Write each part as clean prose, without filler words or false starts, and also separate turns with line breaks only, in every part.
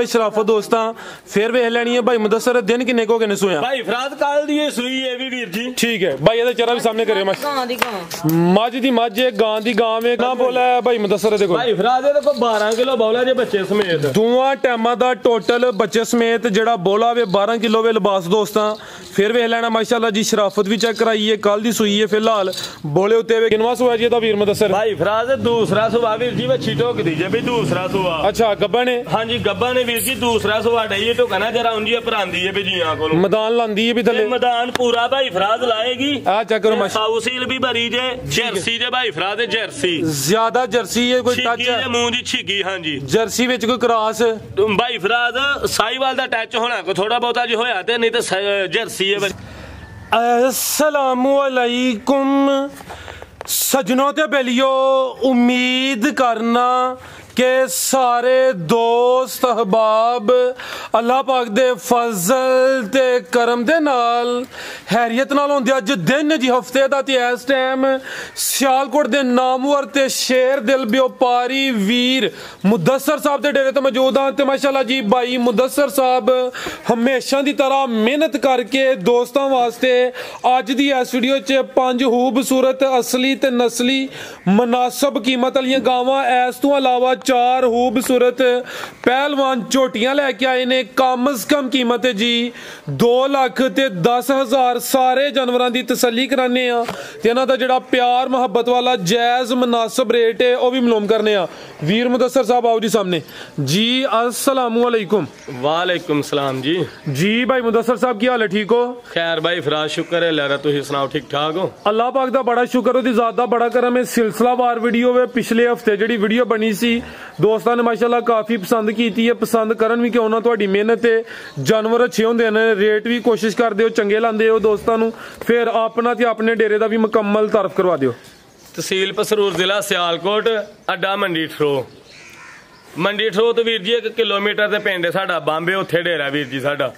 शराफत दोस्तां फिर वेख लैनी है भाई मुदस्सर दिन किन्ने को किन्ने सोया
भाई फराद कल दी सूई है भी वीर जी।
ठीक है भाई ये चेहरा भी सामने करियो मझ दी मझ है गां दी गां में ना बोला है भाई मुदस्सर देखो
भाई फराद ये देखो 12 किलो बोला जे बच्चे समेत
दोवां टाइमां दा टोटल बच्चे समेत जेड़ा बोला वे 12 किलो वे लिबास दोस्तां फिर वेख लेना माशाल्लाह जी शराफत भी चेक कराइए कल दी सूई है फिलहाल बोले उत्ते वे किनवा सुआ जी दा वीर मुदस्सर
भाई फराद दूसरा सुआ वीर जी बच्ची टोक दीजिए भी दूसरा सुआ।
अच्छा गब्बा ने हां
जी गब्बा ने वीर जी दूसरा सुआ डई तो कहना जरा उंजी परांदी है भी जियां कोल
मैदान लांदी है भी थले
मैदान पूरा भाई फराद लाएगी आ
चेक करो
साउसील भी भरी जे जर्सी जे भाई फराद जर्सी
ज्यादा जर्सी है कोई टच है
मुंह दी छिगी हां जी जर्सी
विच कोई क्रॉस
भाई फराद साईवाल दा टच होना को थोड़ा बहुता जी होया ते नहीं ते जर्सी है।
अस्सलामु अलैकुम सजनों ते बेलियो उम्मीद करना के सारे दोस्त अहबाब अल्लाह पाक दे फजल ते करम दे नाल हैरियत नाल होंदे अज दिन जी हफ्ते दा ते इस टाइम सियालकोट दे नामवर ते शेर दिल व्यापारी वीर मुदस्सर साहब दे डेरे ते मौजूद हां ते माशाल्लाह जी भाई मुदस्सर साहब हमेशा दी तरह मेहनत करके दोस्तां वास्ते अज दी इस वीडियो च 5 खूबसूरत असली ते नस्ली मुनासिब कीमत वाली गावां इस तो अलावा 4 खूबसूरत पहलवान झोटियां लेके आए ने कम से कम कीमत है जी 2,10,000 सारे जानवरों की तसल्ली कराने इन्हां दा जिहड़ा प्यार मुहब्बत वाला जायज मुनासिब रेट है वह भी मालूम करने वीर मुदस्सर साहब आओ जी सामने जी। अस्सलामु अलैकुम।
वालेकुम सलाम जी।
जी भाई मुदस्सर साहब की हाल है ठीक हो?
खैर भाई फराज शुक्र है लहरा तुसीं सुनाओ ठीक ठाक हो?
अल्लाह पाक दा बड़ा शुक्र ओदी ज़ात दा बड़ा करम है सिलसिलावार वीडियो वे पिछले हफ्ते जिहड़ी वीडियो बनी सी दोस्तों ने माशाल्लाह काफी पसंद की है पसंद करन भी क्यों ना तुहाडी मेहनत है जानवर अच्छे होंदे ने रेट भी कोशिश करदे हो चंगे लांदे हो दोस्तों नूं फिर अपना ते अपने डेरे दा भी मुकम्मल तारफ करवा दिओ।
तहसील पसरूर जिला सियालकोट अड्डा मंडी ठरो तो वीर जी 1 किलोमीटर ते पिंड साडा बांबे उत्थे डेरा वीर जी साडा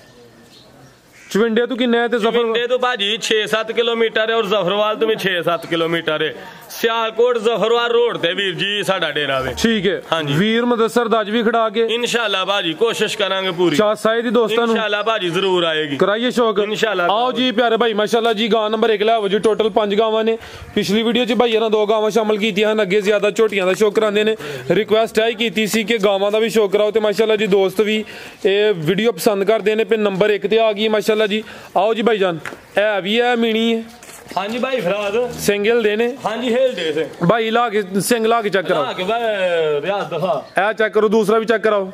चविंडे तो किन्ने है ते
चविंडे तो भाजी 6-7 किलोमीटर है और जफरवाल तो भी 6-7 किलोमीटर है सियालकोट जफरवाल रोड ते वीर जी साडा डेरा वे।
ठीक है हाँ जी वीर मुदस्सर दज भी खड़ा के
इंशाल्लाह भाजी कोशिश करांगे पूरी
चासाई दी दोस्तों
इंशाल्लाह भाजी जरूर आएगी
कराइए शौक
इंशाल्लाह।
आओ जी प्यारे भाई माशाल्लाह जी गांव नंबर 1 लाओ जी टोटल 5 गावां ने पिछली वीडियो च भाईयां 2 गावां शामिल कीतियां अगे ज्यादा झोटियां दा शौक करांदे ने रिक्वेस्ट आई कीती सी कि गावां दा भी शौक कराओ ते माशाल्लाह जी दोस्त भी ये वीडियो पसंद करदे ने पे नंबर 1 ते आ गई माशाल्लाह जी। आओ जी भाईजान है भी है मीनी है
हाँ जी भाई फराद
सिंगल देने हाँ
जी हेल दे से
भाई ला के सिंग ला के चेक कराओ
रियाज दफा
ए चेक करो दूसरा भी चेक कराओ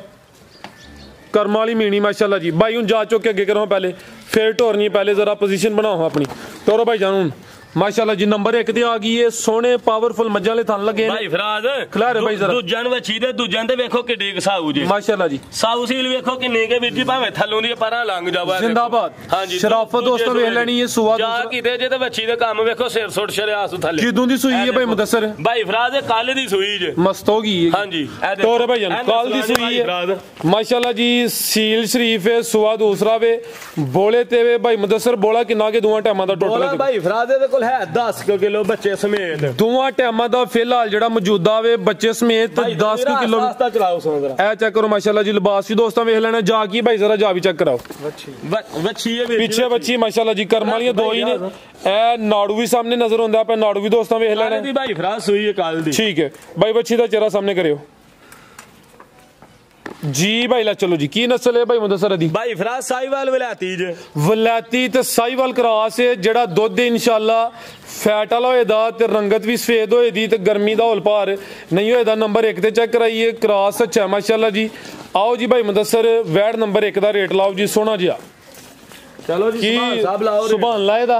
कर्म वाली मीनी माशाल्लाह जी भाई हूं जा चुक के अगे करो पहले फिर टोरनी पहले जरा पोजीशन बनाओ अपनी टोरो भाई जान हूं माशाल्लाह जी नंबर 1 ते आ गई है सोने पावरफुल मज्जां ले थन लगे
भाई फराज
खिलारे भाई जरा
दूजन वछी दे दूजन ते देखो किड्डी साऊ जी
माशाल्लाह जी साऊ
सील देखो किन्ने के वीर जी भावे थल्लों दी परा लंघ जावे
जिंदाबाद
हां जी
शराफत दोस्तों वेख लेनी है सुआ
जा कीते जे ते वछी दे काम देखो सिर सुट शरियास थल्ले
किदों दी सूई है भाई मुदस्सर
भाई फराज कल दी सूई जे
मस्त हो गई
हां जी
तोरे भाई जान कल दी सूई है माशाल्लाह जी सील शरीफ है सुआ दूसरा वे बोले ते वे भाई मुदस्सर बोला किन्ना के दोवां टाइमां दा टोटल
भाई फराज दे कोल है 10 किलो बच्चे समेत
दोवां टाइमां दा फिलहाल जेड़ा मौजूदा वे बच्चे समेत 10 किलो
चलाओ ए
चेक करो माशाल्लाह जी लिबास भी दोस्तों वेख लेना जा की भाई जरा जा भी चेक कराओ
वच्छी है
पीछे वच्छी माशाल्लाह जी कर्म वाली 2 ही ने ए नाड़ू भी सामने नजर होंदा पे नाड़ू भी दोस्तों वेख लेना
भाई फराज सूई है काल दी ठीक
है भाई वच्छी दा चेहरा सामने करियो जी भाई ला चलो जी की नस्ल है भाई मुदस्सर दी
भाई फराज साईवाल
वलाती ते साईवाल क्रॉस है जेड़ा दुध इंशाल्लाह फैट वाला होएदा ते रंगत भी सफेद होएदी ते गर्मी दा होल भार नहीं होएदा नंबर 1 ते चेक कराइए क्रॉस अच्छा माशाल्लाह जी। आओ जी भाई मुदस्सर वैड नंबर 1 दा रेट लाओ जी सोना जी
चलो जी
सुभान लाए दा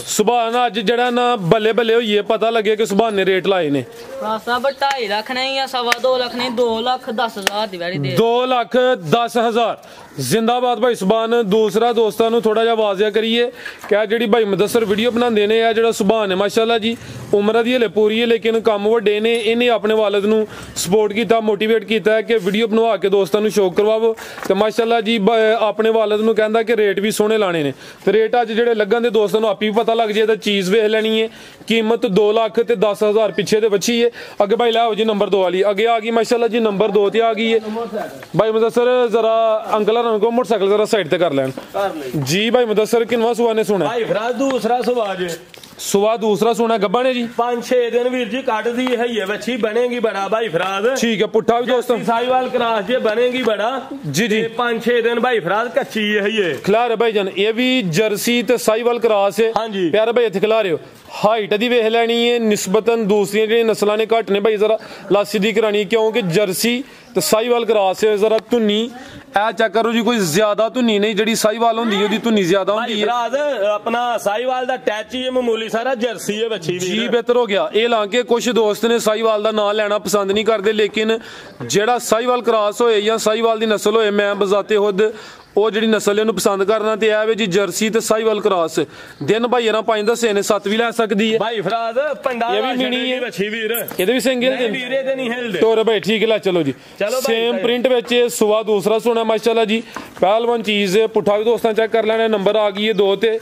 सुभान अज जड़ा ना बल्ले बल्ले होइए पता लगे कि सुभान ने रेट लाए ने
2.5 लाख नहीं या 2.5 लाख नहीं 2,10,000 दी वैली दे
2,10,000 जिंदाबाद भाई सुभान। दूसरा दोस्तों नु थोड़ा जा वाजिया करिए क्या जेडी भाई मुदस्सर वीडियो बनांदे ने या जेड़ा सुभान है माशाल्लाह जी उम्र दी हले पूरी है लेकिन काम वड्डे ने इन्हें अपने वालिद नु सपोर्ट कीता मोटिवेट कीता है कि वीडियो बनवा के दोस्तों नु शौक करवाओ ते माशाल्लाह जी अपने वालिद ਨੂੰ ਕਹਿੰਦਾ ਕਿ ਰੇਟ ਵੀ ਸੋਹਣੇ ਲਾਣੇ ਨੇ ਤੇ ਰੇਟ ਅੱਜ ਜਿਹੜੇ ਲੱਗਣ ਦੇ ਦੋਸਤਾਂ ਨੂੰ ਆਪੀ ਵੀ ਪਤਾ ਲੱਗ ਜੇ ਤਾਂ ਚੀਜ਼ ਵੇਖ ਲੈਣੀ ਹੈ ਕੀਮਤ 2 ਲੱਖ ਤੇ 10,000 ਪਿੱਛੇ ਦੇ ਬੱਚੀ ਹੈ ਅੱਗੇ ਭਾਈ ਲਾਓ ਜੀ ਨੰਬਰ 2 ਵਾਲੀ ਅੱਗੇ ਆ ਗਈ ਮਾਸ਼ਾਅੱਲਾ ਜੀ ਨੰਬਰ 2 ਤੇ ਆ ਗਈ ਹੈ भाई मुदस्सर जरा अंकल को मोटरसाइकिल जरा साइड ते कर लें जी भाई मुदस्सर किनवा सुबह ने सुना
भाई फिराज दूसरा सुबह जे
सुबह दूसरा सुना गब्बा ने जी
5-6 दिन वीर जी काट दी है ये बच्ची बनेगी बड़ा भाई फिराज
ठीक है पुट्ठा भी दोस्तों
साहिवाल क्रॉस जे बनेगी बड़ा
जी जी
5-6 दिन भाई फिराज कच्ची है ये
खिला रहे भाई जान ये भी जर्सी ते साहिवाल क्रॉस है
हाँ जी
प्यारे भाई इत्थे खिला रहे हो हाइट दी वेख लैनी है निस्बतन दूसरी जी नस्लां ने घट ने भाई जरा लासी दी करानी क्योंकि जर्सी ते साहिवाल क्रॉस है जरा धुन्नी ए चेक करो जी कोई ज्यादा धुन्नी नहीं जिहड़ी साहिवाल हुंदी है ओदी धुन्नी ज्यादा हुंदी है
फिराज अपना साहिवाल दा टैच ही मामूली सारा जर्सी है बच्ची
जी बेहतर हो गया ये लाके कुछ दोस्त ने साहिवाल दा नाम लेना पसंद नहीं करते लेकिन जेड़ा साहिवाल क्रॉस होए या साहिवाल दी नस्ल होए मैं बजाते खुद ਉਹ ਜਿਹੜੀ ਨਸਲ ਇਹਨੂੰ ਪਸੰਦ ਕਰਨਾ ਤੇ ਐ ਵੇ ਜੀ ਜਰਸੀ ਤੇ ਸਾਹੀਵਾਲ ਕ੍ਰਾਸ ਦਿਨ ਭਾਈ ਰਾਂ 5 ਦੱਸੇ ਨੇ 7 ਵੀ ਲੈ ਸਕਦੀ ਹੈ
ਭਾਈ ਫਰਾਜ਼ ਪੰਡਾ
ਇਹ ਵੀ ਮਿਣੀ ਹੈ
ਬੱਚੀ ਵੀਰ
ਇਹਦੇ ਵੀ ਸਿੰਗਲ
ਨਹੀਂ ਵੀਰ ਇਹਦੇ ਨਹੀਂ ਹਿਲਦੇ
ਤੋਰ ਭਾਈ ਠੀਕ ਲੈ ਚਲੋ ਜੀ ਸੇਮ ਪ੍ਰਿੰਟ ਵਿੱਚ ਸੁਆ ਦੂਸਰਾ ਸੋਨਾ ਮਾਸ਼ਾਅੱਲਾ ਜੀ ਪਹਿਲਵਾਨ ਚੀਜ਼ ਪੁੱਠਾ ਵੀ ਦੋਸਤਾਂ ਚੈੱਕ ਕਰ ਲੈਣਾ ਨੰਬਰ ਆ ਗਈ ਹੈ 2 ਤੇ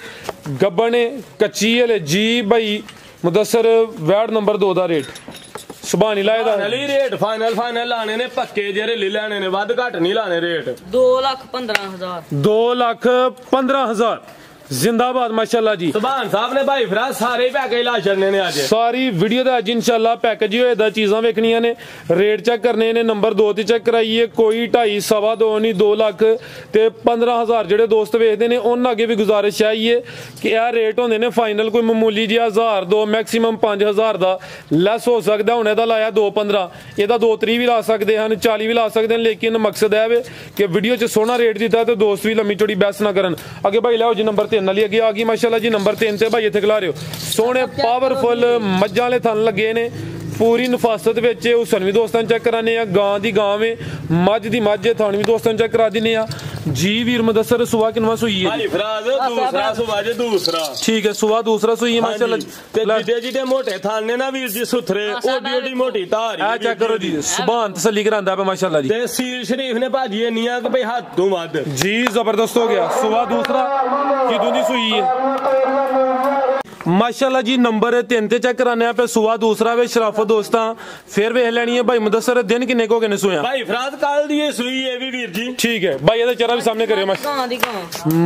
ਗੱਬਣ ਕੱਚੀ ਹੈ ਜੀ ਭਾਈ ਮੁਦੱਸਰ ਵੈਡ ਨੰਬਰ 2 ਦਾ ਰੇਟ ਸੁਭਾਨ ਹੀ ਲਾਏ ਦਾ
ਨਲੀ ਰੇਟ ਫਾਈਨਲ ਲਾਣੇ ਨੇ ਪੱਕੇ ਜਿਹੜੇ ਲੈ ਲੈਣੇ ਨੇ ਵੱਧ ਘੱਟ ਨਹੀਂ ਲਾਣੇ ਰੇਟ
2,15,000
2,15,000 जिंदाबाद माशाल्लाह जी
सुभान साहब ने भाई फिराज सारे पैकेज ला छड़ने ने आज
सारी वीडियो दा अज इंशाल्लाह पैकेज ही होएदा चीज़ां वेखनियां ने रेट चेक करने ने नंबर 2 ते चेक कराइए कोई 2.5 सवा 2 नहीं 2 लाख ते 15,000 जेडे दोस्त वेखदे ने उन्हां अगे भी गुजारिश चाहिए कि यह रेट होंदे ने फाइनल कोई मामूली जिहा 1000 2 मैक्सिमम 5000 दा लैस हो सकदा हुण इहदा लाया 2.15 ਇਹਦਾ 2.30 ਵੀ ਲਾ ਸਕਦੇ ਹਨ 40 ਵੀ ਲਾ ਸਕਦੇ ਨੇ ਲੇਕਿਨ ਮਕਸਦ ਹੈ ਵੇ ਕਿ ਵੀਡੀਓ 'ਚ ਸੋਹਣਾ ਰੇਟ ਦਿੱਤਾ ਤੇ ਦੋਸਤ ਵੀ ਲੰਮੀ ਚੌੜੀ ਬੈਸ ਨਾ ਕਰਨ ਅੱਗੇ ਭਾਈ ਲਿਆਓ ਜੀ ਨੰਬਰ 3 ਵਾਲੀ ਅੱਗੇ ਆ ਗਈ ਮਾਸ਼ਾਅੱਲਾ ਜੀ ਨੰਬਰ 3 ਤੇ ਭਾਈ ਇੱਥੇ ਖਿਲਾ ਰਹੇ ਹੋ ਸੋਹਣੇ ਪਾਵਰਫੁਲ ਮੱਝਾਂ ਵਾਲੇ ਥਣ ਲੱਗੇ ਨੇ पूरी नफासत ਵਿੱਚ ਹੁਸਨ ਵੀ ਦੋਸਤਾਂ ਚੈੱਕ ਕਰਾਨੇ ਆ ਗਾਂ ਦੀ ਗਾਂ ਵੇ ਮੱਝ ਦੀ ਮੱਝ ਥਣ ਵੀ ਦੋਸਤਾਂ ਚੈੱਕ ਕਰਾ ਦਿੰਨੇ ਆ जी वीर मुदस्सर सुबह किनवा सुई है
भाई फराज दूसरा सुबह जे दूसरा
ठीक है सुबह दूसरा सुई है माशाल्लाह
ते जिडे जिडे मोटे थाने ना वीर जी सुथरे ओडी ओडी मोटी धार
आ चेक करो जी सुभान तसल्ली करांदा पे माशाल्लाह जी
ते सीर शरीफ ने भाजी निया कि भाई हाथ तो वध
जी जबरदस्त हो गया सुबह दूसरा की दूनी सुई है माशाल्लाह जी नंबर 3 ते चेक कराने पे सुबह दूसरा वे शराफत दोस्तां फिर वेख लेनी है भाई मुदस्सर दिन किन्ने को गने सोया
भाई फराज काल दी सुई है भी वीर जी
ठीक है भाई ਇਹਦਾ ਚਿਹਰਾ ਵੀ ਸਾਹਮਣੇ ਕਰਿਓ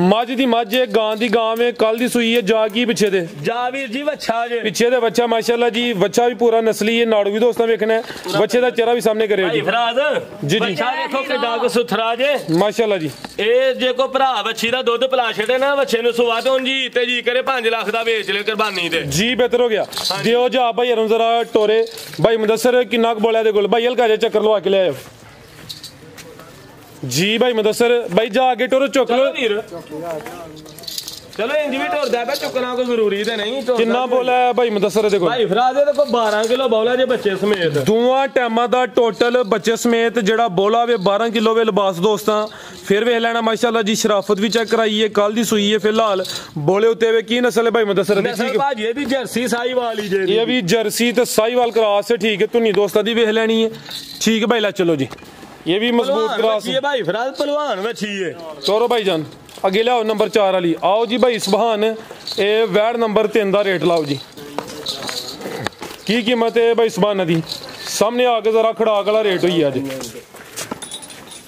ਮੱਝ ਦੀ ਮੱਝ ਹੈ ਗਾਂ ਦੀ ਗਾਂ ਵੇ ਕੱਲ ਦੀ ਸੂਈ ਹੈ ਜਾ ਕੀ ਪਿੱਛੇ ਦੇ
ਜਾ ਵੀਰ ਜੀ ਬੱਚਾ ਜੇ
ਪਿੱਛੇ ਦੇ ਬੱਚਾ ਮਾਸ਼ਾਅੱਲਾ ਜੀ ਬੱਚਾ ਵੀ ਪੂਰਾ ਨਸਲੀ ਹੈ ਨਾੜੂ ਵੀ ਦੋਸਤਾਂ ਵੇਖਣਾ ਬੱਚੇ ਦਾ ਚਿਹਰਾ ਵੀ ਸਾਹਮਣੇ ਕਰਿਓ ਜੀ
ਭਾਈ ਫਰਾਜ਼
ਜੀ ਜੀ
ਬੱਚਾ ਦੇਖੋ ਕਿੱਡਾ ਕੁ ਸੁਥਰਾ ਜੇ
ਮਾਸ਼ਾਅੱਲਾ ਜੀ
ਇਹ ਜੇ ਕੋ ਭਰਾ ਬੱਚੀ ਦਾ ਦੁੱਧ ਪਿਲਾ ਛੱਡੇ ਨਾ ਬੱਚੇ ਨੂੰ ਸੁਵਾ ਤੋਂ ਜੀ ਤੇ ਜੀ ਕਰੇ 5 ਲੱਖ ਦਾ ਵੇਚ ਲੈ ਕੁਰਬਾਨੀ ਤੇ
जी बेहतर हो गया दियो जा भाई अरुण जरा टोरे भाई मुदस्सर किन्ना बोलिया दे कोल भाई हल्का जा चक्कर लवा के ले आयो जी भाई मुदस्सर भाई जा आगे टोरो चुक लो
चलो इंज भी टोरदा है चुकना कोई जरूरी ते नहीं
किन्ना बोला है भाई मुदस्सर दे कोल
भाई फराज दे को 12 किलो बौला जे बच्चे समेत
दोवां टाइमां दा टोटल बच्चे समेत जेड़ा बोला वे 12 किलो वे लिबास दोस्तां फिर वेख लेना माशाल्लाह जी शराफत भी चेक कराइए कल दी सुई है फिलहाल बोले उते वे की नस्ल है भाई मुदस्सर दी
ठीक है भाई ये भी जर्सी साहिवाल ही जे
ये भी जर्सी ते साहिवाल क्रॉस है ठीक है तुनी दोस्तां दी वेख लेनी है ठीक है भाई ला चलो जी ये भी मजबूत क्रॉस
है भाई फराज पहलवान बच्ची है
चोरो भाई जान अगे लियाओ नंबर 4 वाली आओ जी भाई सुभान ये वैड नंबर 3 का रेट लाओ जी की कीमत है भाई सुभान दी सामने आके जरा खड़ाक वाला रेट हुई अज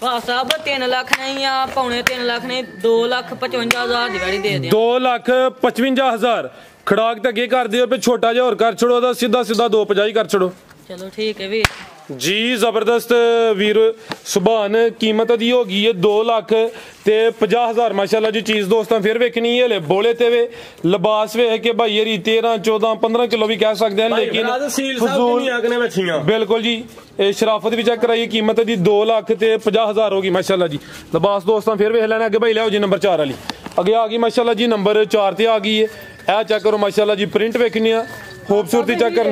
साहब 3 लाख नहीं आ पौने 3 लाख नहीं 2,55,000 दी गाड़ी दे दे
2,55,000 खड़ाक तक ये कर दियो पे छोटा जा और कर छोड़ो सीधा सीधा 2,50 कर छोड़ो
चलो ठीक है वीर
जी जबरदस्त वीर सुभान कीमत दी होगी है 2 लाख ते 50,000 माशाल्लाह जी चीज दोस्तां फिर वेखनी है बोले ते वे लिबास वे है कि भाई ये 13 14 15 किलो भी कह सकते हैं लेकिन फजूल बिल्कुल जी शराफत भी चेक कराइए कीमत दी 2 लाख ते 50,000 होगी माशाल्लाह जी लिबास दोस्तां फिर वेख लेना अगे भाई लियाओ जी नंबर 4 वाली अगे आ गई माशाल्लाह जी नंबर 4 ते आ गई है ए चेक करो माशाल्लाह जी प्रिंट वेखनी खूबसूरती चेक कर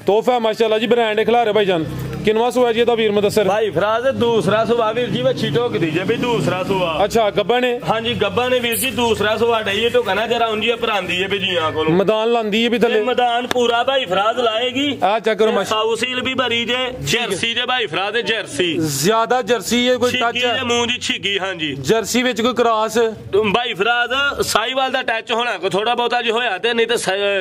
तोहफा माशाल्लाह जी ब्रांड खिला रहे भाई जान किनवा सुआ जी दा वीर मुदस्सर?
भाई फराज दूसरा सुआ वीर जी वच्छी ढोक दीजिए भी दूसरा सुआ।
अच्छा गब्बा ने?
हाँ जी गब्बा ने वीर जी दूसरा सुआ डाइए ढोका ना जरा उंजी परांदी है बिजियां को
मैदान लांदी है भी थले?
मैदान पूरा भाई फराज लाएगी।
आ चेक करो माशा
हाउसील भी भरी जे जर्सी जे भाई फराज जर्सी
ज्यादा जर्सी है कोई टच है
मुंह दी छिगी। हाँ जी
जर्सी विच कोई क्रॉस
भाई फराज साईवाल दा टच होना को थोड़ा बहुता जो होया ते नहीं ते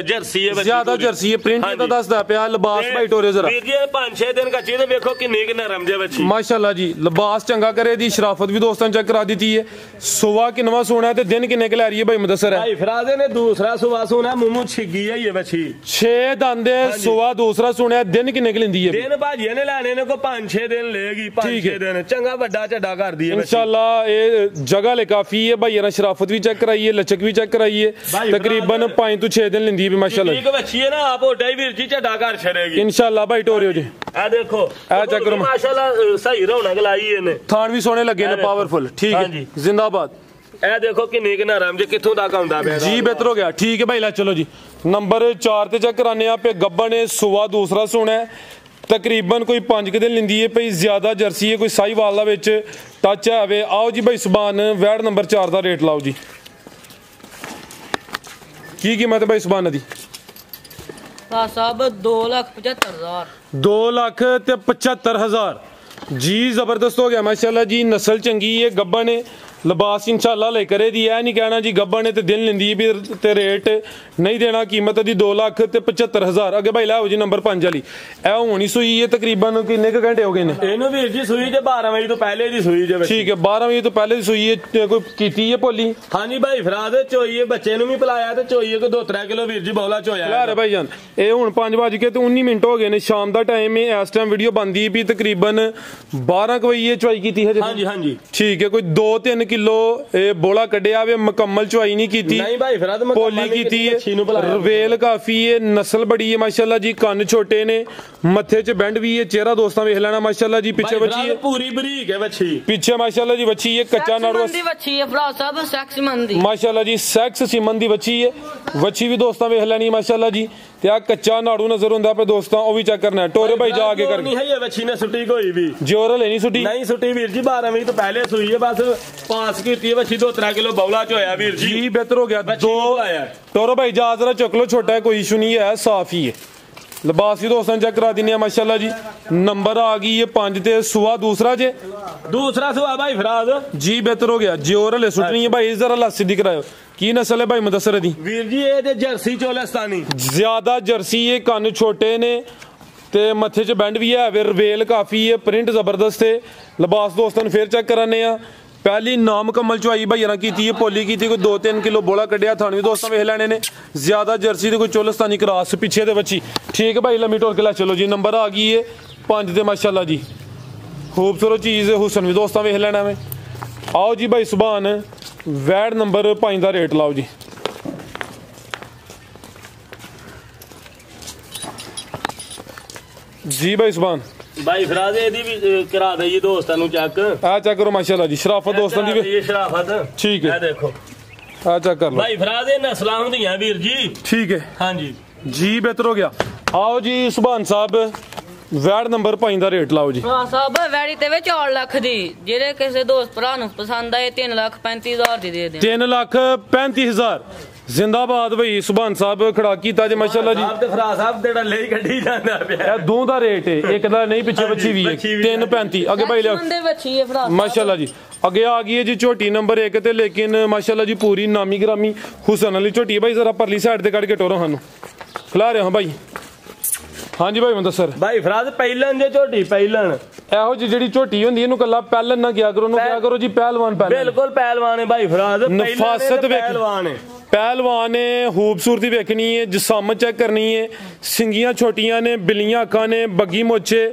जर्सी है
ज्यादा जर्सी है प्रिंट तो दसदा पिया लिबास भाई टोरे जरा
वीर जी 5-6 दिन का चीज देखो किन्नी कि नरम जे बच्ची
माशाल्लाह जी लिबास चंगा करे दी शराफत भी दोस्तों चेक करा दी है। सुबह किनवा सोना है ते दिन किन्ने के ला रही है भाई मुदस्सर है?
भाई फराज ने दूसरा सुबह सोना मुंह छिगी है ये बच्ची
6 दंदे सुबह दूसरा सोना है दिन किन्ने के लिंदी है?
दिन भाजी ने लाने ने को 5-6 दिन लेगी 5-6 दिन चंगा बड़ा चढ़ा कर दी है
इंशाल्लाह ये जगह ले काफी है भाई शराफत भी चेक कराई है लचक भी चेक कराई है तकरीबन 5 तो 6 दिन लिंदी है माशाल्लाह
ठीक बच्ची है ना आप ओटा ही वीर जी चढ़ा कर छड़ेगी
इंशाल्लाह भाई टोरियो जी।
आ देखो
आ चेक करो
माशाल्लाह सही रौनक लाई है ने
थान भी सोने लगे ने पावरफुल ठीक है जिंदाबाद।
ए देखो किन्नी कि नरम जे कित्थों तक आंदा पिया
जी बेहतर हो गया ठीक है भाई ला चलो जी नंबर 4 ते चेक कराने आप गब्बा ने सुबह दूसरा सोना है तकरीबन कोई 5 दिन लिंदी है भाई ज्यादा जर्सी है कोई साहीवाल दा विच टच है। आओ जी भाई सुभान वैड नंबर 4 दा रेट लाओ जी की कीमत है भाई सुभान दी?
साहब 2,75,000
2,75,000 जी जबरदस्त हो गया माशाल्लाह जी नस्ल चंगी है गब्बा ने लिबास इंशाल्लाह ले करे दी है नहीं कहना जी गब्बा ने ते दिन लिंदी भी ते रेट नहीं देना कीमत दी 2,75,000 अगे भाई लाओ जी नंबर 5 वाली ए होनी सुई है तकरीबन किन्ने क घंटे हो गए ने?
एनु वीर जी सुई जे 12 बजे तो पहले दी सुई जे
ठीक है 12 बजे तो पहले दी सुई है कोई कीती है पोली?
हां जी भाई फराद चोईए बच्चे नु भी पिलाया ते चोईए को 2-3 किलो वीर जी बौला चोया
है भाई जान ए हुन 5:19 हो गए ने शाम दा टाइम है इस टाइम वीडियो बनदी भी तकरीबन 12 बजे चोई कीती है।
हां जी
ठीक है कोई 2-3 किलो बोला कढ़िया वे मुकम्मल चुवाई नहीं कीती
नहीं भाई फिर
पोली कीती है रवेल काफी है नस्ल बड़ी है माशाल्लाह जी कन्न छोटे ने मथे च बैंड भी है चेहरा दोस्तों वेख लेना माशाल्लाह जी पीछे बच्ची है
पूरी बरीक है बच्ची पीछे
माशाल्लाह जी बच्ची है कच्चा नाड़ू
बच्ची है भरा साहब सेक्स मंदी
माशाल्लाह जी सेक्स सीमन दी बच्ची है बच्ची भी दोस्तों वेख लेनी माशाल्लाह जी ते आ कच्चा नाड़ू नजर हुंदा पे दोस्तों ओ भी चेक करना है टोरे भाई जा आगे कर
नहीं है ये बच्ची ने सुटी कोई भी
जोर लेनी सुटी नहीं
सुटी वीर जी 12 बजे तो पहले सुई है बस पास कीती है बच्ची 2-3 किलो बौला च होया वीर जी
बेहतर हो गया दो टोरो भाई जा जरा चुक लो छोटा है कोई इशू नहीं है साफ ही है लिबास भी दोस्तों चेक करा देने माशाल्लाह जी नंबर आ गई है 5 ते सुआ दूसरा सुआ भाई फराज जी बेहतर हो गया जोर ले सुटनी है भाई जरा ला सीधी कराओ की नस्ल है भाई मुदस्सर दी?
वीर जी ये ते जर्सी चोलस्तानी
ज्यादा जर्सी है कन्न छोटे ने ते मथे च बैंड भी है रवेल काफी है प्रिंट जबरदस्त है लिबास दोस्तों फिर चेक कराने पहली नाम कमल चुवाई भाई की पोली की कोई 2-3 किलो बोला कढ़िया थाने भी दोस्तों वेख लेने ने ज्यादा जर्सी तो कोई चोलस्तानी क्रॉस पीछे दे बच्ची ठीक है भाई लम्मी टोर के ला चलो जी नंबर आ गई है 5 दे माशाल्लाह जी खूबसूरत चीज है हुसन भी दोस्तों वेख लेना में। आओ जी भाई सुभान वैड नंबर 5 का रेट लाओ जी जी भाई सुभान
भाई फराज एदी भी करा दईए दोस्तां नु चेक
आ चेक करो माशाल्लाह जी शराफत दोस्तां दी
ये शराफत
ठीक है
देखो
आ चेक कर लो
भाई फराज ये नस्लां हुंदियां वीर जी
ठीक है
हां जी
जी बेहतर हो गया। आओ जी सुभान साहब वैड नंबर 5 ਦਾ ਰੇਟ ਲਾਓ ਜੀ।
ਹਾਂ ਸਾਹਿਬ ਵੈੜੀ ਤੇ 4 ਲੱਖ ਦੀ ਜਿਹੜੇ ਕਿਸੇ ਦੋਸਤ ਭਰਾ ਨੂੰ ਪਸੰਦ ਆਏ 3,35,000 ਦੀ ਦੇ ਦੇ
3,35,000 जिंदाबाद भाई सुभान साहब खड़ा कीता जे माशाल्लाह जी
ते फरा साहब तेरा ले गड्डी जांदा पिया
दो दा रेट है एक दा नहीं पीछे बच्ची भी है 3,35 अगे भाई ले माशाल्लाह जी अगे आ गई है जी झोटी नंबर 1 ते लेकिन माशाल्लाह जी पूरी नामी ग्रामी हुसन वाली झोटी भाई जरा परली साइड ते कट के टोरो हानू खिला रहे हो भाई हाँ जी भाई मुदस्सर भाई
फराज पहलन जे झोटी पहलन
ਇਹੋ ਜੀ ਜਿਹੜੀ ਝੋਟੀ ਹੁੰਦੀ ਇਹਨੂੰ ਕੱਲਾ ਪਹਿਲਨ ਨਾ ਕਿਹਾ ਕਰੋ ਉਹਨੂੰ ਕਿਹਾ ਕਰੋ ਜੀ ਪਹਿਲਵਾਨ
ਬਿਲਕੁਲ ਪਹਿਲਵਾਨ ਹੈ ਭਾਈ ਫਰਾਜ਼
ਨਫਾਸਤ
ਪਹਿਲਵਾਨ ਹੈ
ਪਹਿਲਵਾਨ ਹੈ ਖੂਬਸੂਰਤੀ ਵੇਖਣੀ ਹੈ ਜਿਸਮ ਚੈੱਕ ਕਰਨੀ ਹੈ ਸਿੰਗੀਆਂ ਛੋਟੀਆਂ ਨੇ ਬਿੱਲੀਆਂ ਅੱਖਾਂ ਨੇ ਬੱਗੀ ਮੋਚੇ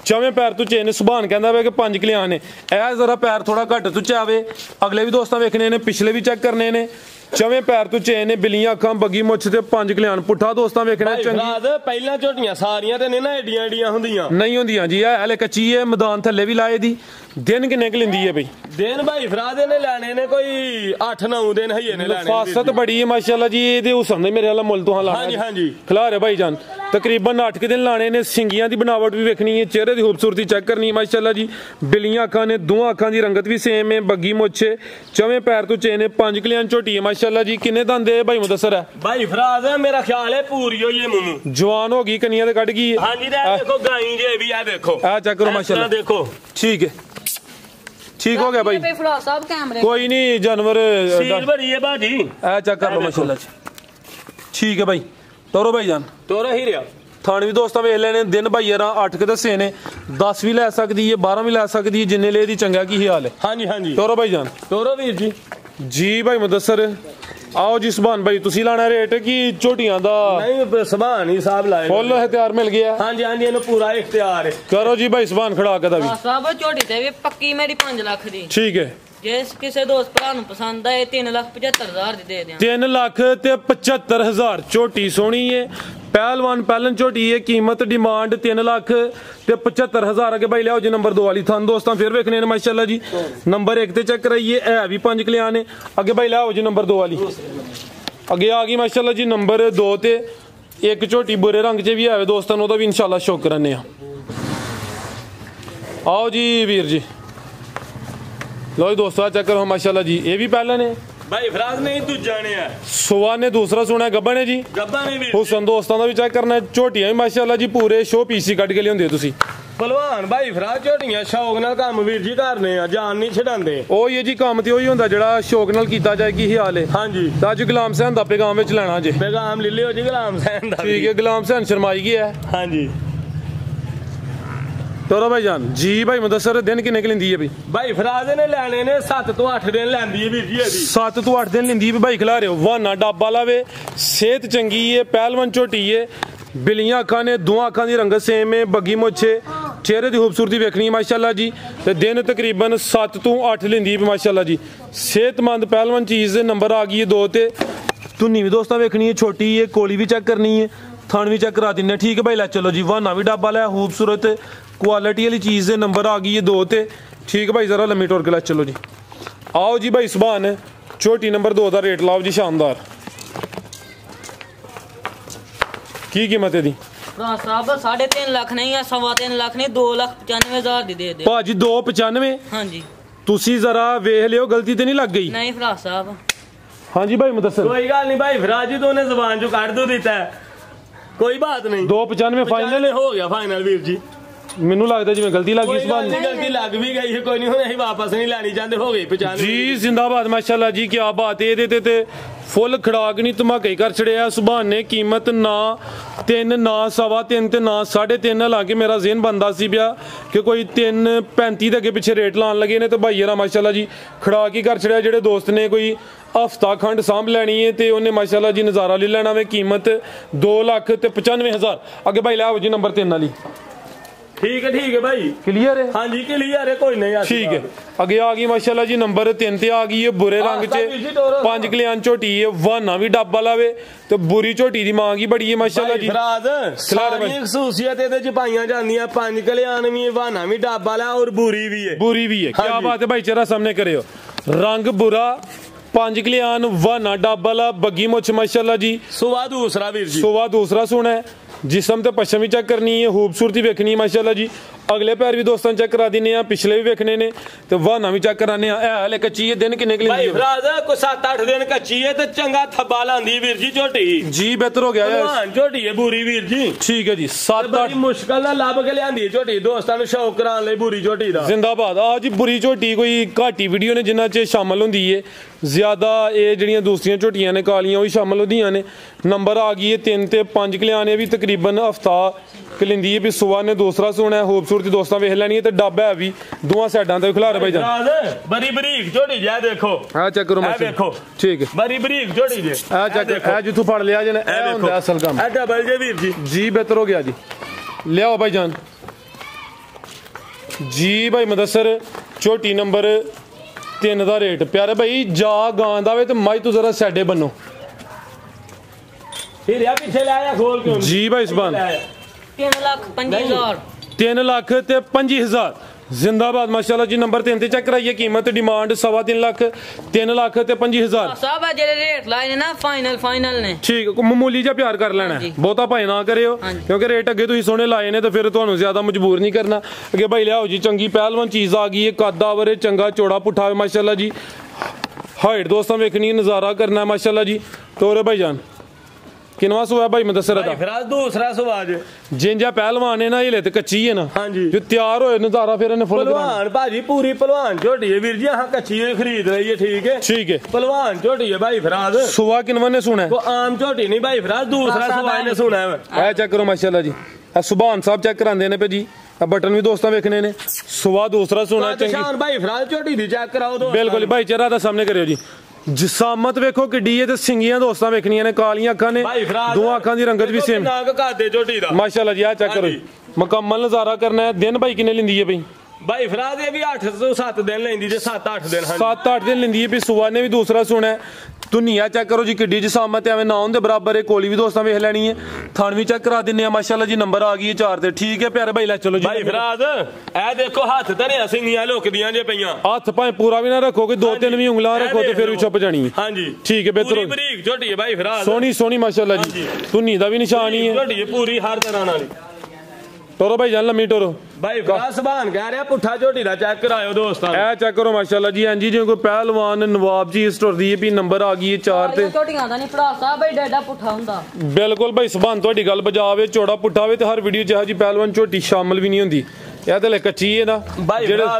ਚਵੇਂ ਪੈਰ ਤੋਂ ਚੇਨ ਸੁਭਾਨ ਕਹਿੰਦਾ ਵੇ ਕਿ 5 ਕਿਲਿਆਂ ਨੇ ਇਹ ਜ਼ਰਾ ਪੈਰ ਥੋੜਾ ਘੱਟ ਤੋਂ ਚਾਵੇ ਅਗਲੇ ਵੀ ਦੋਸਤਾਂ ਵੇਖਣੇ ਨੇ ਪਿਛਲੇ ਵੀ ਚੈੱਕ ਕਰਨੇ ਨੇ ਚਵੇਂ ਪੈਰ ਤੋਂ ਚੇਨ ਨੇ ਬਿੱਲੀਆਂ ਅੱਖਾਂ ਬੱਗੀ ਮੁੱਛ ਤੇ 5 ਕਿਲਿਆਣ ਪੁੱਠਾ ਦੋਸਤਾਂ ਵੇਖਣਾ
ਚੰਗੀ ਪਹਿਲਾਂ ਝੋਟੀਆਂ ਸਾਰੀਆਂ ਤੇ ਨਾ ਏਡੀਆਂ ਏਡੀਆਂ ਹੁੰਦੀਆਂ
ਨਹੀਂ ਹੁੰਦੀਆਂ ਜੀ ਇਹ ਹਲੇ ਕੱਚੀ ਹੈ ਮੈਦਾਨ ਥੱਲੇ ਵੀ ਲਾਏ ਦੀ दिन किन्ने क लेंदी है भाई
दिन भाई फराद ने लाने ने कोई 8-9 दिन है ने लाने
फासत बड़ी है माशाल्लाह जी ये हुसन दे मेरे वाला मुल तो लाना
हाँ जी हाँ जी
खिला रहे भाई जान तकरीबन 8 के दिन लाने ने सिंगियां दी बनावट भी वेखनी है चेहरे दी खूबसूरती चेक करनी है माशाल्लाह जी बिलियां अखां ने दोवां अखां दी रंगत भी सेम है बग्गी मुछे चवें पैर तो चेन है 5 कलियां झोटी है माशाल्लाह जी किन्ने दंद है भाई मुदस्सर है
भाई फराद मेरा ख्याल है पूरी होई है मुमू
जवान होगी कनिया ते कट गई है
हां जी देखो गाई जे भी आ देखो
आ चेक करो माशाल्लाह
देखो
ठीक है ठीक हो गया भाई कोई नहीं जानवर
सील भरी है बाजी
आ चेक कर लो माशाल्लाह जी ठीक है भाई तोरो भाई जान
तोरा ही रहा
थाने भी दोस्तों वेख लेने दिन भाई 8 के दसे ने 10 भी लै सकती है 12 भी लै सकती है जिन्ने ले दी चंगा की हाल है
हाँ जी
तोरो भाई जान
तोरो वीर जी
जी भाई मुदस्सर आओ जी सुभान भाई तुसी लाना रेट की झोटियां दा
नहीं सुभान ही साहब लाए
फुल इख्तियार मिल गया
हाँ जी इन्हें पूरा इख्तियार है
करो जी भाई सुभान खड़ा के दा भी
साहब झोटी ते भी पक्की मेरी 5 लाख दी
ठीक है
जिस किसी दोस्त भरा ਨੂੰ ਪਸੰਦ ਆਏ 3,75,000 ਦੀ ਦੇ ਦਿਆਂ
3,75,000 ਝੋਟੀ ਸੋਹਣੀ ਹੈ ਪਹਿਲਵਾਨ ਪਹਿਲਨ ਝੋਟੀ ਹੈ कीमत डिमांड 3,75,000 अगे भाई लियाओ जी नंबर 2 वाली थान दोस्तों फिर वेखने ने माशाल्लाह जी नंबर 1 ते चेक कराइए है भी 5 कलियां ने अगे भाई लियाओ जी नंबर 2 वाली अगे आ गई माशाल्लाह जी नंबर 2 ते एक झोटी बुरे रंग च भी है दोस्तों ओदा भी इंशाल्लाह शौक करने आओ जी वीर जी लो जी दोस्तों चेक करो माशाल्लाह जी ये भी पहले ने
भाई फराज नहीं दूजा ने है
सुवा ने दूसरा सुना गब्बा ने जी
गब्बा ने भी
हुसन दोस्तों का भी चेक करना झोटियां भी माशाल्लाह जी पूरे शो पीसी कट के लियांदे तुसी
भलवान भाई फराज झोटियां शौक नाल काम वीर जी करने आ जान नहीं छडांदे
ओ ये जी काम ते ओही हुंदा जेड़ा शौक नाल कीता जाए की हाल है
हां जी
ताज गुलाम सैन दा पैगाम विच लेना जे
पैगाम ले लियो जी गुलाम सैन दा
ठीक है गुलाम सैन शर्माई गया है
हां जी
तोरो भाई जान जी भाई मुदस्सर दिन किन्ने क लिंदी है
भाई फराज ने लेने ने 7 तो 8 दिन लैंदी है वीर जी एदी
7 तो 8 दिन लिंदी है भाई खिला रहे हो वाना डाबा लावे सेहत चंगी है पहलवान झोटी है बिलियां अखां ने दोवां अखां दी रंगत सेम है बग्गी मुछे चेहरे दी खूबसूरती वेखनी है माशाल्लाह जी ते दिन तकरीबन 7 तो 8 लिंदी है माशाल्लाह जी सेहतमंद पहलवान चीज नंबर आ गई है 2 ते धुन्नी भी दोस्तों वेखनी है छोटी है कोली भी चेक करनी है थान भी चेक करा दिन्ने ठीक है भाई लै चलो जी वाना भी डाबा लै खूबसूरत क्वालिटी वाली चीज़ है नंबर आ गई है 2 ते ठीक है भाई जरा लम्मी टोर के लै चलो जी आओ जी भाई सुभान छोटी नंबर 2 का रेट लाओ जी शानदार की कीमत है दी
साहब 3.5 लाख नहीं है 3.5 लाख नहीं 2,95,000 दी दे दे
भाजी 295
हाँ जी
तुसी जरा वेख लियो गलती तो नहीं लग गई
नहीं फराज साहब
हाँ जी भाई मुदस्सर
कोई गल नहीं भाई फराज जी तो ने जुबान जो काट दो देता है कोई बात नहीं
295 फाइनल
हो गया फाइनल वीर जी
मैनू लगता जिवें गलती लग गई सुभान
गलती लग भी गई है कोई नहीं हुण वापस नहीं लानी चाहते हो गई 95
जी जिंदाबाद माशाल्लाह जी क्या बात है ये ते फुल खड़ाक नहीं धमाके कर छड़िया सुभान ने कीमत ना 3 ना 3.25 ते ना 3.5 हालांकि मेरा ज़हन बनता सी पिया कि कोई 3.35 के अगे पिछे रेट लान लगे ने तो भाई यार माशाल्लाह जी खड़ाक ही कर छड़िया जेडे दोस्त ने कोई हफ्ता खंड सांभ लैनी है तो उन्हें माशाल्लाह जी नज़ारा ले लेना वे कीमत 2,95,000 अगे भाई लियाओ जी नंबर 3 वाली
ठीक है भाई
क्लियर है
हाँ जी क्लियर है कोई नहीं
ठीक है अगे आ गई माशाल्लाह जी नंबर 3 ते आ गई है बुरे रंग च 5 कलियां झोटी है वाना भी डब्बा लावे तो बुरी झोटी दी मांग ही बड़ी है माशाल्लाह जी
फराज सारी खसूसियत ਇਹਦੇ ਚ ਪਾਈਆਂ ਜਾਂਦੀਆਂ 5 कलियां भी वाना भी डब्बा ला और बुरी भी है
क्या बात है भाई चेहरा सामने करे हो रंग बुरा 5 कलियां वाना डब्बा ला बग्गी मुछ माशाल्लाह जी
सुवा दूसरा वीर जी
सुवा दूसरा सुना है जिसम ते पश्चिम भी चेक करनी है खूबसूरती वेखनी है माशाल्लाह जी अगले पैर भी दोस्तों चेक करा दिने पिछले भी वेखने ने तो वाना भी चेक कराने हले कच्ची है दिन किन्ने
भाई फराज कोई 7-8 दिन कच्ची है तो चंगा थब्बा लांदी वीर जी झोटी
जी बेहतर हो गया
है झोटी है बुरी वीर जी
ठीक है जी 7-8
मुश्किल नाल लभ के लियांदी झोटी दोस्तां नु शौक कराने लई बुरी झोटी दा
जिंदाबाद आ जी बुरी झोटी कोई घाटी वीडियो ने जिन्ना च शामिल होंदी है ज्यादा ये जड़ियां दूसरियां झोटियां ने कालियां वही शामिल होंदियां ने नंबर आ गई है 3 ते 5 कलियां ने भी तकरीबन हफ्ता कलिंदी है भी सुवा ने दूसरा सोना है खूबसूरती दोस्तां वेख लैनी है ते डब्बा है भी दोवां साइडां ते खिलारे भाई जान
बड़ी बरीक झोटी जे देखो
आ चेक करो माशा
देखो
ठीक है
बड़ी बरीक झोटी जे
आ चेक ए जिथों फड़ लिया जने ए हुंदा असल काम
ए डबल जे वीर जी
जी बेहतर हो गया जी लियाओ भाई जान जी भाई मुदस्सर झोटी नंबर 3 दा रेट प्यारे भाई जा गां दा वे ते माई तू जरा साइडे बनो
फिर या पीछे लाया खोल के
जी भाई सुभान
3,25,000
3 लाख ते 25,000 जिंदाबाद माशाल्लाह जी। नंबर 3 ਤੇ ਚੈੱਕ ਕਰਾਈਏ ਕੀਮਤ ਡਿਮਾਂਡ 3.5 ਲੱਖ 3 ਲੱਖ ਤੇ 25,000
ਸਾਹਿਬ ਆ ਜਿਹੜੇ ਰੇਟ ਲਾਏ ਨੇ ਨਾ ਫਾਈਨਲ ਨੇ।
ਠੀਕ ਮਾਮੂਲੀ ਜਿਹਾ ਪਿਆਰ ਕਰ ਲੈਣਾ ਬਹੁਤਾ ਭਾਈ ਨਾ ਕਰਿਓ ਕਿਉਂਕਿ ਰੇਟ ਅੱਗੇ ਤੁਸੀਂ ਸੋਹਣੇ ਲਾਏ ਨੇ ਤੇ ਫਿਰ ਤੁਹਾਨੂੰ ਜ਼ਿਆਦਾ ਮਜਬੂਰ ਨਹੀਂ ਕਰਨਾ। ਅੱਗੇ ਭਾਈ ਲਿਆਓ ਜੀ ਚੰਗੀ ਪਹਿਲਵਾਨ ਚੀਜ਼ ਆ ਗਈ ਹੈ ਕੱਦਾਵਰ ਚੰਗਾ ਚੌੜਾ ਪੁੱਠਾ ਮਾਸ਼ਾल्लाह जी। हाइट दोस्तों वेखनी नज़ारा करना है माशाल्लाह जी। तोरे भाईजान किनवा सुआ भाई मैं दस रहा
फिर दूसरा सुआज
जिंजा पहलवान है ना ये लेते कच्ची है ना।
हाँ जी
जो तैयार होए नज़ारा फिर इन्हें फुल
पहलवान भाजी पूरी पहलवान झोटी है वीर जी। हाँ कच्ची खरीद रही है ठीक है पहलवान झोटी है भाई फिराज।
सुआ किनवा ने सुना है
आम झोटी नहीं भाई फिराज दूसरा सुआ ने सुना है।
चेक करो माशाल्लाह जी। सुभान साहब चेक करांदे ने पे जी बटन भी दोस्तों वेखने ने सुआ दूसरा सुना
है भाई फिराज झोटी दी चेक कराओ
बिल्कुल भाई चेहरा दा सामने करियो जी। जिसामत वेखो किड्डी है ते सिंगियां दोस्तां वेखनियां ने कालियां अखां ने दो अखां दी रंगत भी सेम माशाल्लाह जी। आ चेक करो मुकम्मल नज़ारा करना है। दिन भाई किन्ने लिंदी है
भाई फिराज ये भी 8 ਤੋਂ 7 दिन लेंदी जे 7-8 दिन
7-8 दिन लेंदी है भी सुआ ने भी दूसरा सुना है। दुनिया चेक करो जी किड्डी जिसामत एवं ना होंदे बराबर है कोली भी दोस्तां वेख लैनी है थान भी चेक करा दिन्ने माशाल्लाह जी। नंबर आ गई है 4 ते ठीक है प्यारे भाई ले चलो जी।
भाई फिराज ए देखो हाथ धरिया सिंगियां लुकदियां जे पईयां
हाथ भाई पूरा भी ना रखो कि 2-3 भी उंगलां रखो तो फिर भी छुप जानी है।
हां जी
ठीक है बेहतर
बरीक झोटी है भाई फिराज
सोनी माशाल्लाह जी। धुनी दा भी निशान ही है
झोटी है पूरी हर तरह नाली।
टोरो भाई जान लम्मी टोरो
भाई सुभान कह रहा पुठा झोटी दा चेक करायो दोस्तों
ए चेक करो माशाल्लाह जी। हां जी जो कोई पहलवान नवाब जी स्टोर दी भी नंबर आ गई है 4 ते
झोटियां दा नहीं भरा साहब भाई डेडा पुठा हुंदा
बिल्कुल भाई सुभान तोड़ी गल बजावे चौड़ा पुठा होवे ते हर वीडियो च जी पहलवान झोटी शामिल भी नहीं हुंदी। या ते ले कच्ची है ना
भाई जेड़ा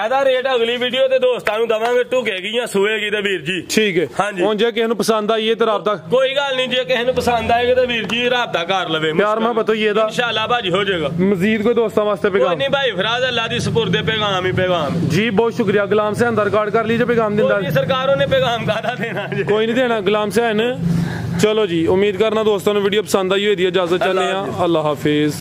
ਇਹਦਾ ਰੇਟ ਅਗਲੀ ਵੀਡੀਓ ਤੇ ਦੋਸਤਾਂ ਨੂੰ ਦਵਾਂਗੇ ਢੁਕੇਗੀ ਜਾਂ ਸੂਏਗੀ ਤੇ ਵੀਰ ਜੀ
ਠੀਕ ਹੈ।
ਹਾਂਜੀ
ਹੁਣ ਜੇ ਕਿਸੇ ਨੂੰ ਪਸੰਦ ਆਈ ਹੈ ਤੇ ਰਾਬਤਾ
ਕੋਈ ਗੱਲ ਨਹੀਂ ਜੇ ਕਿਸੇ ਨੂੰ ਪਸੰਦ ਆਏਗਾ ਤੇ ਵੀਰ ਜੀ ਰਾਬਤਾ ਕਰ ਲਵੇ
ਪਿਆਰ ਮੁਹੱਬਤ ਹੋਈ ਇਹਦਾ
ਇਨਸ਼ਾਅੱਲਾ ਭਾਜੀ ਹੋ ਜਾਏਗਾ।
ਮਜ਼ੀਦ ਕੋਈ ਦੋਸਤਾਂ ਵਾਸਤੇ ਪੈगाम
नहीं भाई फिराज अल्लाह दी सुपुर्द पैगाम ही पैगाम
जी। बहुत शुक्रिया गुलाम से अंदर रिकॉर्ड कर लीजिए पैगाम देना
सरकारों ने पैगाम कादा देना
कोई नहीं देना गुलाम से चलो जी। उम्मीद करना दोस्तों ने वीडियो पसंद आई हुई इजाजत चाहते हैं। अल्लाह हाफिज।